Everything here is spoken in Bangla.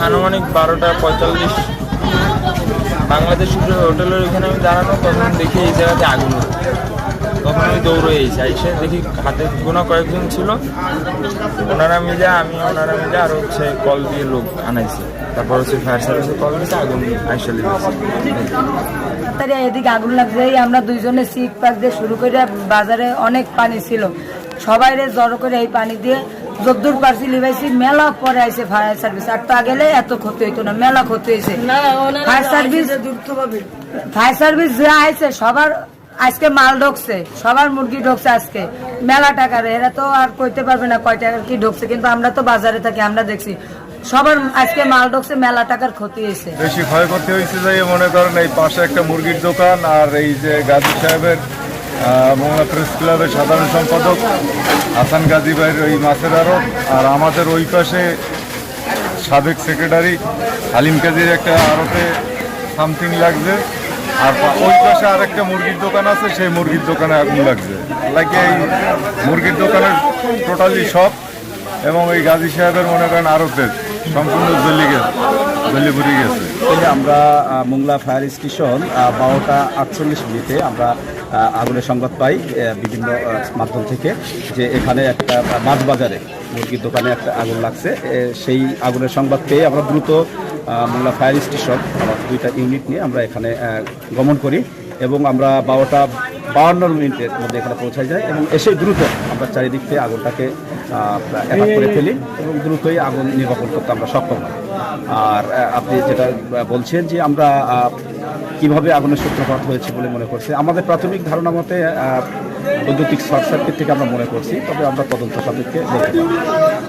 আনুমানিক 12:45 বাংলাদেশ হোটেলের ওইখানে আমি দাঁড়ানো, তখন দেখি এই জায়গাতে আগুন। তখন আমি দৌড়ে এসে দেখি হাতে গোনা কয়েকজন ছিল, ওনারা মিলে আর হচ্ছে কল দিয়ে লোক আনাইছে। তারপর হচ্ছে ফায়ার সার্ভিসে কল দিয়েছে, আগুন আইসলে এদিকে আগুন লাগছে। আমরা দুইজনে সিট পাক দিয়ে শুরু করে বাজারে অনেক পানি ছিল, সবাই জড়ো করে এই পানি দিয়ে যদ্দূর পারছি লিবাইছি। মেলা পরে আইসে ফায়ার সার্ভিস, আর তা গেলে এত ক্ষতি হইতো না, মেলা ক্ষতি হয়েছে। ফায়ার সার্ভিস যে আইসে সবার আজকে মাল ঢুকছে, সবার মুরগি ঢুকছে আজকে মেলা টাকার। এরা তো আর কইতে পারবে না কয় টাকার কি ঢুকছে, কিন্তু আমরা তো বাজারে থাকি, আমরা দেখছি সবার আজকে মাল ঢুকছে, মেলা টাকার ক্ষতি হয়েছে। বেশি ক্ষয়ক্ষতি হয়েছে যে মনে করেন এই পাশে একটা মুরগির দোকান, আর এই যে গাজী সাহেবের মোংলা প্রেস ক্লাবের সাধারণ সম্পাদক হাসান গাজী ভাইয়ের ওই মাছের আড়ত, আর আমাদের ওই পাশে সাবেক সেক্রেটারি হালিম কাজীর একটা আড়তে সামথিং লাগছে, আর ওই পাশে আর একটা মুরগির দোকান আছে, সেই মুরগির দোকানে আগুন লাগছে। লাগে এই মুরগির দোকানের টোটালি সব, এবং এই গাজী সাহেবের মনে করেন আড়তের সম্পূর্ণ জ্বলে পুড়ে গেছে। আমরা মোংলা ফায়ার স্টেশন 12:48 আমরা আগুনের সংবাদ পাই বিভিন্ন মাধ্যম থেকে, যে এখানে একটা মাছ বাজারে মুরগির দোকানে একটা আগুন লাগছে। সেই আগুনের সংবাদ পেয়ে আমরা দ্রুত মোংলা ফায়ার স্টেশন আমার 2টা ইউনিট নিয়ে আমরা এখানে গমন করি, এবং আমরা 12:52 মধ্যে এখানে পৌঁছায় যাই, এবং এসে দ্রুত আমরা চারিদিক থেকে আগুনটাকে অ্যাটাক করে ফেলি, এবং দ্রুতই আগুন নির্বাপন করতে আমরা সক্ষম হই। আর আপনি যেটা বলছেন যে আমরা কিভাবে আগুনের সূত্রপাত হয়েছে বলে মনে করছি, আমাদের প্রাথমিক ধারণা মতে বৈদ্যুতিক শর্ট সার্কিট থেকে আমরা মনে করছি, তবে আমরা তদন্ত সাপেক্ষে দেখতে পাবো।